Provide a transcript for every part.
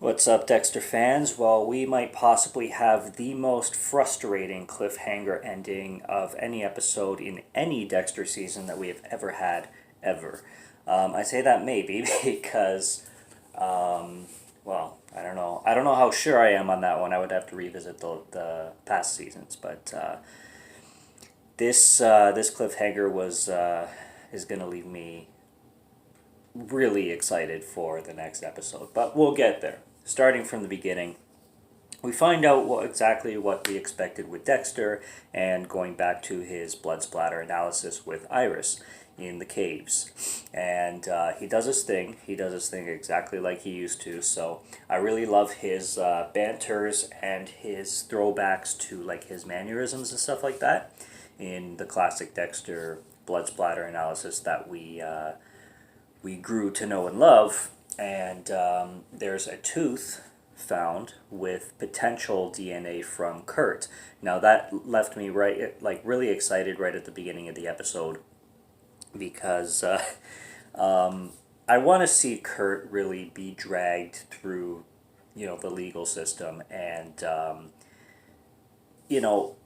What's up, Dexter fans? Well, we might possibly have the most frustrating cliffhanger ending of any episode in any Dexter season that we have ever had, ever. I say that maybe because, well, I don't know. I don't know how sure I am on that one. I would have to revisit the past seasons, but this cliffhanger was is gonna leave me really excited for the next episode. But we'll get there. Starting from the beginning, we find out exactly what we expected with Dexter and going back to his blood splatter analysis with Iris in the caves. And he does his thing. He does his thing exactly like he used to. So I really love his banters and his throwbacks to like his mannerisms and stuff like that in the classic Dexter blood splatter analysis that we grew to know and love. And there's a tooth found with potential DNA from Kurt. Now that left me really excited right at the beginning of the episode because I want to see Kurt really be dragged through, the legal system and you know,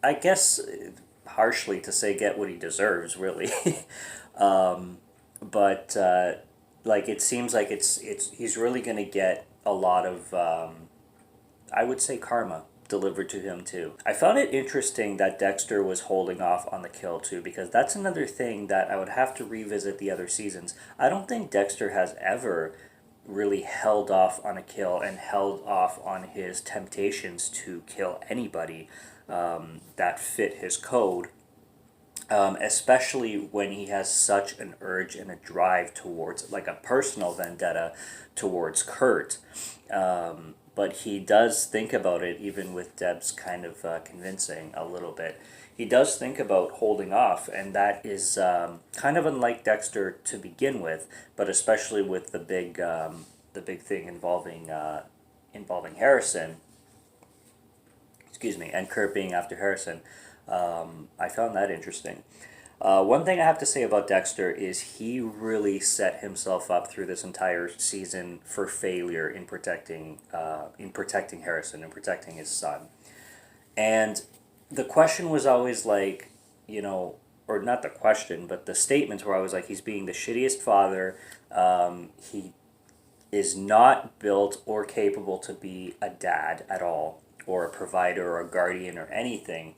I guess harshly to say get what he deserves really. But like it seems like it's he's really gonna get a lot of I would say karma delivered to him too. I found it interesting that Dexter was holding off on the kill too, because that's another thing that I would have to revisit the other seasons. I don't think Dexter has ever really held off on a kill and held off on his temptations to kill anybody that fit his code, especially when he has such an urge and a drive towards, like a personal vendetta towards Kurt. But he does think about it, even with Deb's kind of convincing a little bit. He does think about holding off, and that is kind of unlike Dexter to begin with, but especially with the big thing involving Harrison. Excuse me, and Kurt being after Harrison. I found that interesting. One thing I have to say about Dexter is he really set himself up through this entire season for failure in protecting Harrison and protecting his son. And the question was always like, or not the question, but the statements were always like he's being the shittiest father. He is not built or capable to be a dad at all, or a provider or a guardian or anything.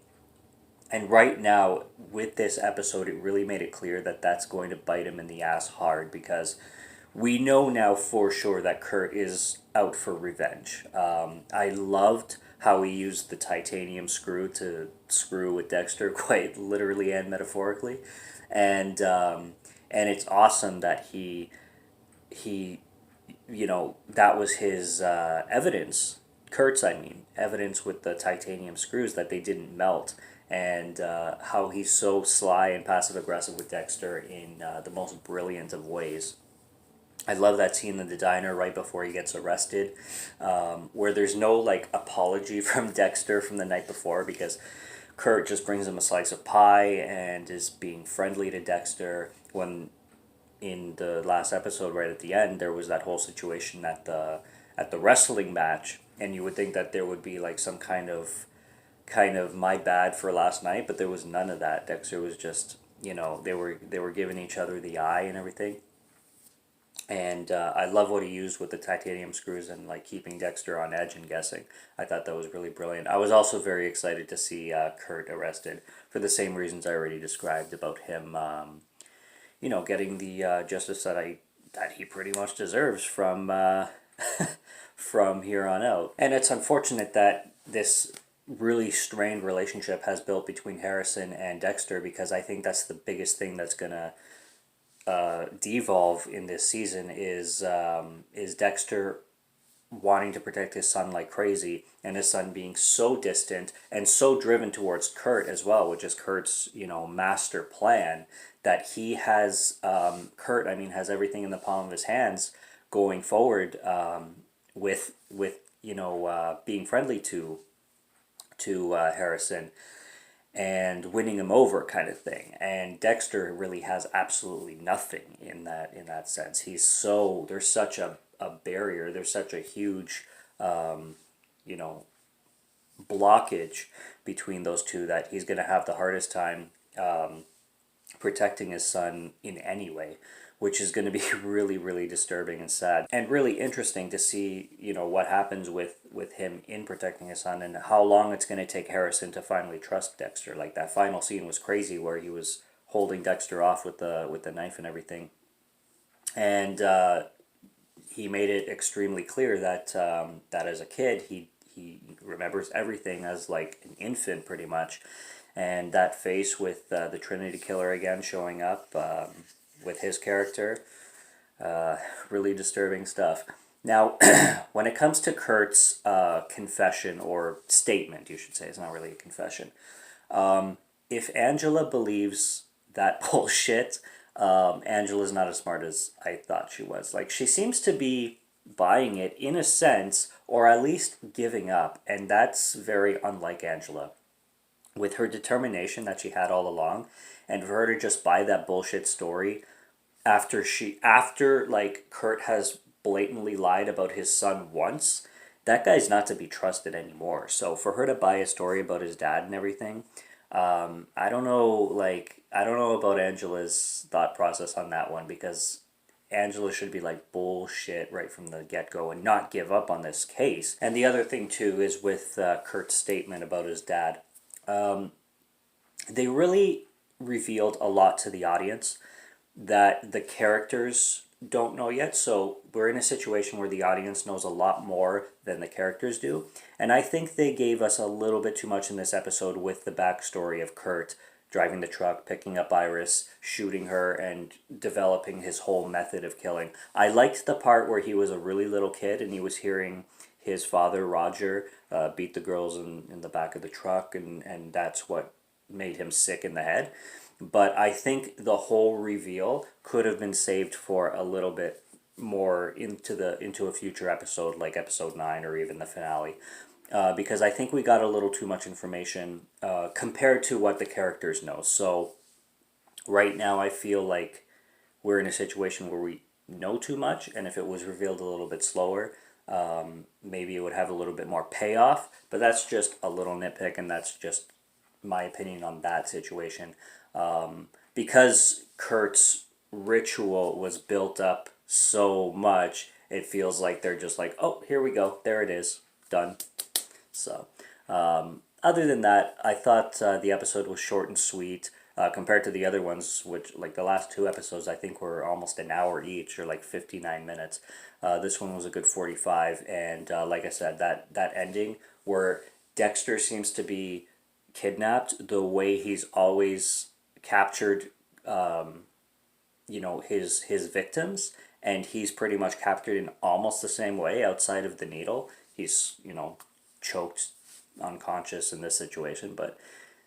And right now, with this episode, it really made it clear that that's going to bite him in the ass hard, because we know now for sure that Kurt is out for revenge. I loved how he used the titanium screw to screw with Dexter, quite literally and metaphorically. And it's awesome that he that was his evidence. Kurt's, I mean, evidence with the titanium screws that they didn't melt, and how he's so sly and passive aggressive with Dexter in the most brilliant of ways. I love that scene in the diner right before he gets arrested, where there's no like apology from Dexter from the night before, because Kurt just brings him a slice of pie and is being friendly to Dexter. When in the last episode, right at the end, there was that whole situation at the wrestling match, and you would think that there would be like some kind of my bad for last night, but there was none of that. Dexter was just, they were giving each other the eye and everything. And I love what he used with the titanium screws and like keeping Dexter on edge and guessing. I thought that was really brilliant. I was also very excited to see Kurt arrested for the same reasons I already described about him, getting the justice that he pretty much deserves from from here on out. And it's unfortunate that this really strained relationship has built between Harrison and Dexter, because I think that's the biggest thing that's gonna devolve in this season is Dexter wanting to protect his son like crazy, and his son being so distant and so driven towards Kurt as well, which is Kurt's master plan, that he has Kurt, I mean, has everything in the palm of his hands going forward, with being friendly to Harrison and winning him over kind of thing. And Dexter really has absolutely nothing in that sense. There's such a a barrier. There's such a huge, you know, blockage between those two that he's going to have the hardest time protecting his son in any way, which is going to be really, really disturbing and sad, and really interesting to see, you know, what happens with him in protecting his son, and how long it's going to take Harrison to finally trust Dexter. Like, that final scene was crazy, where he was holding Dexter off with the knife and everything, and he made it extremely clear that that as a kid he remembers everything as like an infant, pretty much. And that face with the Trinity Killer again showing up with his character, really disturbing stuff. Now, when it comes to Kurt's confession, or statement, you should say, it's not really a confession. If Angela believes that bullshit, Angela's not as smart as I thought she was. Like, she seems to be buying it in a sense, or at least giving up, and that's very unlike Angela. With her determination that she had all along, and for her to just buy that bullshit story after like Kurt has blatantly lied about his son once, that guy's not to be trusted anymore. So for her to buy a story about his dad and everything, I don't know, like, I don't know about Angela's thought process on that one, because Angela should be like, bullshit, right from the get-go, and not give up on this case. And the other thing too is with Kurt's statement about his dad. They really revealed a lot to the audience that the characters don't know yet. So we're in a situation where the audience knows a lot more than the characters do. And I think they gave us a little bit too much in this episode with the backstory of Kurt driving the truck, picking up Iris, shooting her, and developing his whole method of killing. I liked the part where he was a really little kid and he was hearing his father, Roger, beat the girls in the back of the truck, and that's what made him sick in the head. But I think the whole reveal could have been saved for a little bit more into a future episode, like episode 9 or even the finale. Because I think we got a little too much information compared to what the characters know. So right now I feel like we're in a situation where we know too much, and if it was revealed a little bit slower, maybe it would have a little bit more payoff. But that's just a little nitpick, and that's just my opinion on that situation. Because Kurt's ritual was built up so much, it feels like they're just like, oh, here we go, there it is, done. So, other than that, I thought the episode was short and sweet compared to the other ones, which, like, the last 2 episodes, I think were almost an hour each, or like 59 minutes. This one was a good 45, and like I said, that ending where Dexter seems to be kidnapped, the way he's always captured, you know, his victims, and he's pretty much captured in almost the same way outside of the needle. He's, you know, choked unconscious in this situation, but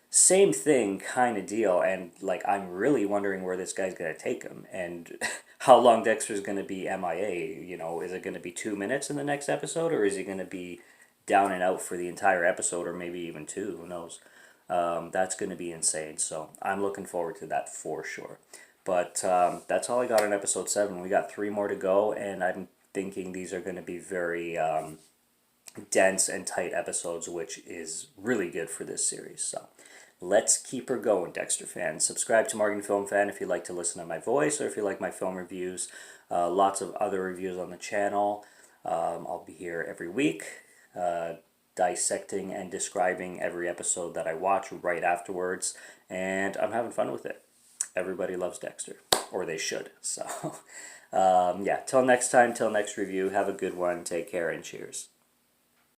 same thing kind of deal. And like, I'm really wondering where this guy's gonna take him, and how long Dexter's gonna be MIA. You know, is it gonna be 2 minutes in the next episode, or is he gonna be down and out for the entire episode, or maybe even 2? Who knows? That's gonna be insane. So I'm looking forward to that for sure. But that's all I got on episode 7. We got 3 more to go, and I'm thinking these are going to be very dense and tight episodes, which is really good for this series. So let's keep her going, Dexter fans. Subscribe to Morgan Film Fan if you like to listen to my voice, or if you like my film reviews. Lots of other reviews on the channel. I'll be here every week, dissecting and describing every episode that I watch right afterwards, and I'm having fun with it. Everybody loves Dexter, or they should. So, yeah, till next time, till next review, have a good one, take care, and cheers.